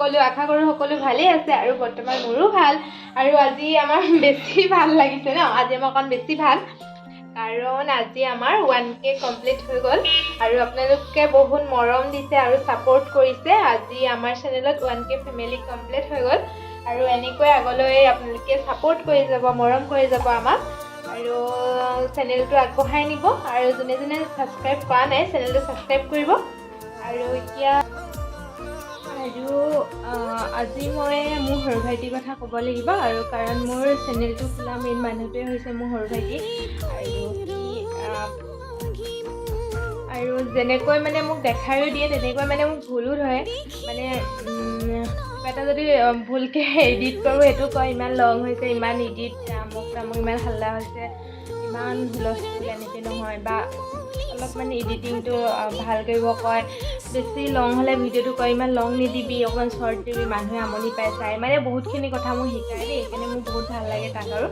সকলো আশা কৰোঁ সকলো ভালেই আছে আৰু বৰ্তমান মোৰো ভাল আৰু আজি আমাৰ বেছি ভাল লাগিছে ন আজি আমাৰ অকণ বেছি ভাল কাৰণ আজি আমাৰ 1K কমপ্লিট হৈ গ'ল আৰু আপোনালোকে বহুত মৰম দিছে আৰু ছাপোৰ্ট কৰিছে আজি আমাৰ চেনেলত 1K ফেমিলি কমপ্লিট হৈ গ'ল আৰু এনেকৈ আগলৈ আপোনালোকে ছাপোৰ্ট কৰি যাব মৰম কৰি যাব আমাক আৰু চেনেলটো আগবঢ়াই নিব আৰু যোনে যোনে ছাবস্ক্ৰাইব কৰা নাই চেনেলটো ছাবস্ক্ৰাইব কৰিব আৰু এতিয়া আৰু আজি মই মোৰ সৰু ভাইটিৰ কথা ক'ব লাগিব আৰু কাৰণ মোৰ চেনেলটো খোলা মেইন মানুহটোৱে হৈছে মোৰ সৰু ভাইটি আৰু যেনেকৈ মানে মোক দেখায়ো দিয়ে তেনেকৈ মানে মোক ভুলো ধৰে মানে কিবা এটা যদি ভুলকৈ এডিট কৰোঁ সেইটো কয় ইমান লং হৈছে ইমান এডিট আমুক তামুক ইমান হাল্লা হৈছে ইমান হুলস্থুল এনেকৈ নহয় বা অলপ মানে এডিটিংটো ভাল কৰিব কয় বেছি লং হ'লে ভিডিঅ'টো কয় ইমান লং নিদিবি অকণমান শ্বৰ্ট দিবি মানুহে আমনি পাই চাই মানে বহুতখিনি কথা মোক শিকায় দেই সেইকাৰণে মোৰ বহুত ভাল লাগে তাক আৰু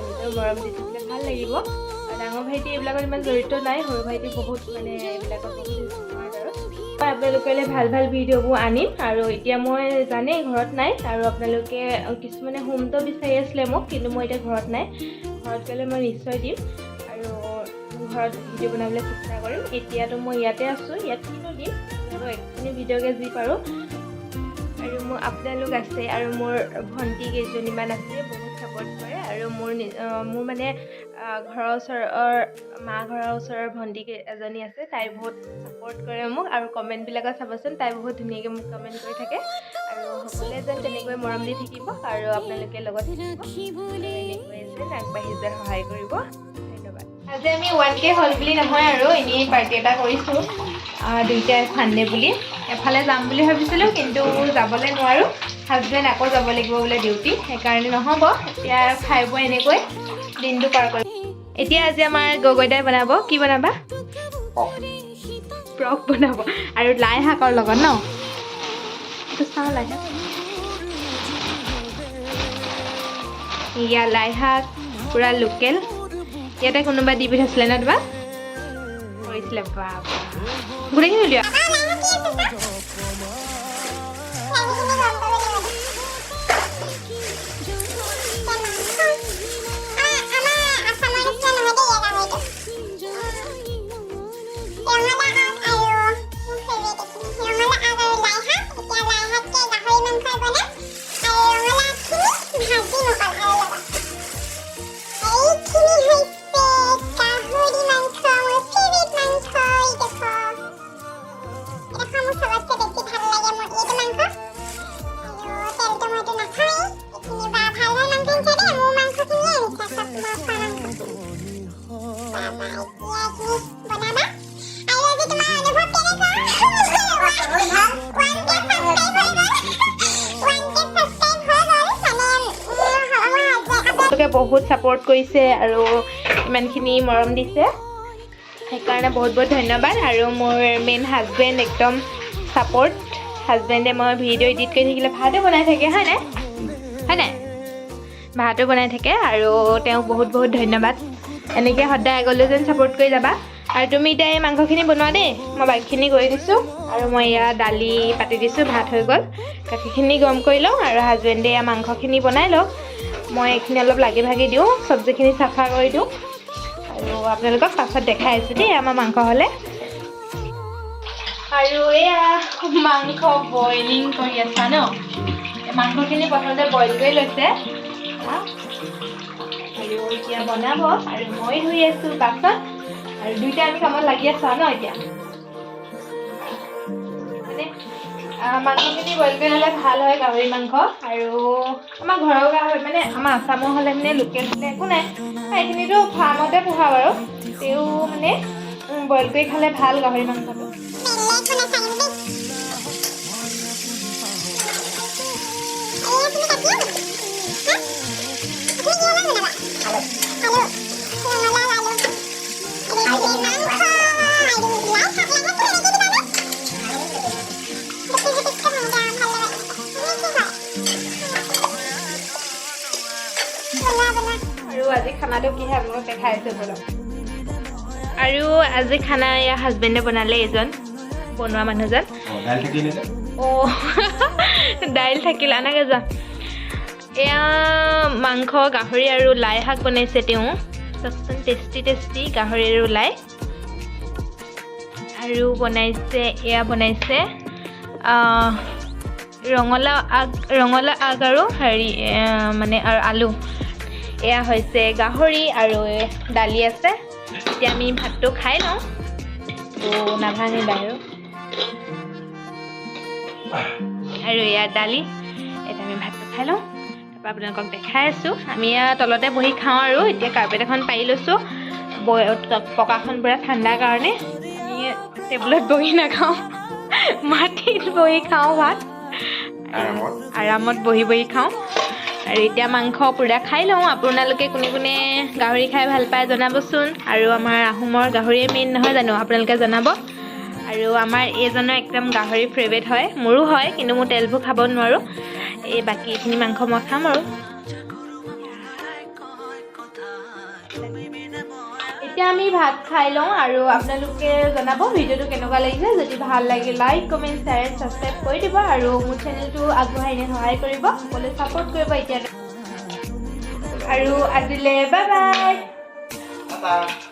নিজৰ মৰম দি থাকিলে ভাল লাগিব ডাঙৰ ভাইটি এইবিলাকত ইমান জড়িত নাই সৰু ভাইটি বহুত মানে এইবিলাকত বহুত স্মাৰ্ট আৰু আপোনালোকলৈ ভাল ভাল ভিডিঅ'বোৰ আনিম আৰু এতিয়া মই জানেই ঘৰত নাই আৰু আপোনালোকে কিছুমানে হোমটো বিচাৰি আছিলে মোক কিন্তু মই এতিয়া ঘৰত নাই ঘৰত গ'লে মই নিশ্চয় দিম আৰু ঘৰত ভিডিঅ' বনাবলৈ চেষ্টা কৰিম এতিয়াতো মই ইয়াতে আছোঁ ইয়াত কিনো দিম আৰু একখিনি ভিডিঅ'কে যি পাৰোঁ আৰু মোৰ আপোনালোক আছে আৰু মোৰ ভণ্টি কেইজনীমান আছে বহুত ছাপোৰ্ট কৰে আৰু মোৰ মানে ঘৰৰ ওচৰৰ মা ঘৰৰ ওচৰৰ ভণ্টি এজনী আছে তাই বহুত ছাপোৰ্ট কৰে মোক আৰু কমেণ্টবিলাকত চাবচোন তাই বহুত ধুনীয়াকৈ মোক কমেণ্ট কৰি থাকে আৰু সকলোৱে যেন তেনেকৈ মৰম দি থাকিব আৰু আপোনালোকে লগত থাকিব এনেকৈ যেন আগবাঢ়ি যোৱাত সহায় কৰিব ধন্যবাদ আজি আমি 1K হ'ল বুলি নহয় আৰু এনেই পাৰ্টি এটা কৰিছোঁ দুইটাই ফাণ্ডে বুলি এফালে যাম বুলি ভাবিছিলোঁ কিন্তু যাবলৈ নোৱাৰোঁ হাজবেণ্ড আকৌ যাব লাগিব বোলে ডিউটি সেইকাৰণে নহ'ব এতিয়া খাই বৈ এনেকৈ দিনটো পাৰ কৰিম এতিয়া আজি আমাৰ গগৈদাই বনাব কি বনাবা ফ্ৰক বনাব আৰু লাই শাকৰ লগত ন এইটো চাওঁ লাই শাক ইয়া লাই শাক পূৰা লোকেল ইয়াতে কোনোবা দি পঠাইছিলে ন তোমাক কৰিছিলে বাবা গোটেইখিনি উলিওৱা বহুত ছাপোৰ্ট কৰিছে আৰু ইমানখিনি মৰম দিছে সেইকাৰণে বহুত বহুত ধন্যবাদ আৰু মোৰ মেইন হাজবেণ্ড একদম ছাপোৰ্ট হাজবেণ্ডে মই ভিডিঅ' এডিট কৰি থাকিলে ভাতো বনাই থাকে হয় নাই ভাতো বনাই থাকে আৰু তেওঁক বহুত বহুত ধন্যবাদ এনেকৈ সদায় আগলৈ যেন ছাপোৰ্ট কৰি যাবা আৰু তুমি এতিয়া এই মাংসখিনি বনোৱা দেই মই বাকীখিনি কৰি দিছোঁ আৰু মই এয়া দালি পাতি দিছোঁ ভাত হৈ গ'ল গাখীৰখিনি গৰম কৰি লওঁ আৰু হাজবেণ্ডে এয়া মাংসখিনি বনাই লওঁ মই এইখিনি অলপ লাগি ভাগি দিওঁ চব্জিখিনি চাফা কৰি দিওঁ আৰু আপোনালোকক পাছত দেখাই আছোঁ দেই আমাৰ মাংস হ'লে আৰু এয়া মাংস বইলিং কৰি আছা ন মাংসখিনি প্ৰথমতে বইল কৰি লৈছে আৰু এতিয়া বনাব আৰু মই ধুই আছোঁ পাছত আৰু দুইটা আমি কামত লাগি আছোঁ ন এতিয়া মানে মাংসখিনি বইল কৰি ল'লে ভাল হয় গাহৰি মাংস আৰু আমাৰ ঘৰৰ গাহৰি মানে আমাৰ আসামৰ হ'লে মানে লোকেল হ'লে একো নাই এইখিনিতো ফাৰ্মতে পোহা বাৰু তেও মানে বইল কৰি খালে ভাল গাহৰি মাংসটো আৰু আজি খানাটো কি হয় আপোনালোকক দেখাই আছোঁ বলক আৰু আজি খানা এয়া হাজবেণ্ডে বনালে এজন বনোৱা মানুহজন দাইল থাকিল আনাগে যোৱা এয়া মাংস গাহৰি আৰু লাই শাক বনাইছে তেওঁ চাওকচোন টেষ্টি গাহৰি আৰু লাই আৰু বনাইছে এয়া বনাইছে ৰঙালাও আগ আৰু হেৰি মানে আৰু আলু এয়া হৈছে গাহৰি আৰু দালি আছে এতিয়া আমি ভাতটো খাই লওঁ নাভাঙিবা আৰু এয়া দালি এতিয়া আমি ভাতটো খাই লওঁ তাৰপৰা আপোনালোকক দেখাই আছোঁ আমি তলতে বহি খাওঁ আৰু এতিয়া কাৰ্পেট এখন পাৰি লৈছোঁ পকাখন পূৰা ঠাণ্ডাৰ কাৰণে আমি টেবুলত বহি নাখাওঁ মাটিত বহি খাওঁ ভাত আৰামত বহি খাওঁ আৰু এতিয়া মাংস পূৰা খাই লওঁ আপোনালোকে কোনে কোনে গাহৰি খাই ভাল পায় জনাবচোন আৰু আমাৰ আহোমৰ গাহৰিয়ে মেইন নহয় জানো আপোনালোকে জনাব আৰু আমাৰ এইজনৰ একদম গাহৰি ফেভৰেট হয় মোৰো হয় কিন্তু মই তেলবোৰ খাব নোৱাৰোঁ এই বাকীখিনি মাংস মই খাম আৰু এতিয়া আমি ভাত খাই লওঁ আৰু আপোনালোকে জনাব ভিডিঅ'টো কেনেকুৱা লাগিছে যদি ভাল লাগে লাইক কমেণ্ট শ্বেয়াৰ ছাবস্ক্ৰাইব কৰি দিব আৰু মোৰ চেনেলটো আগবঢ়াই নিয়ে সহায় কৰিব সকলোৱে ছাপোৰ্ট কৰিব এতিয়া আৰু আজিলৈ বাই বাই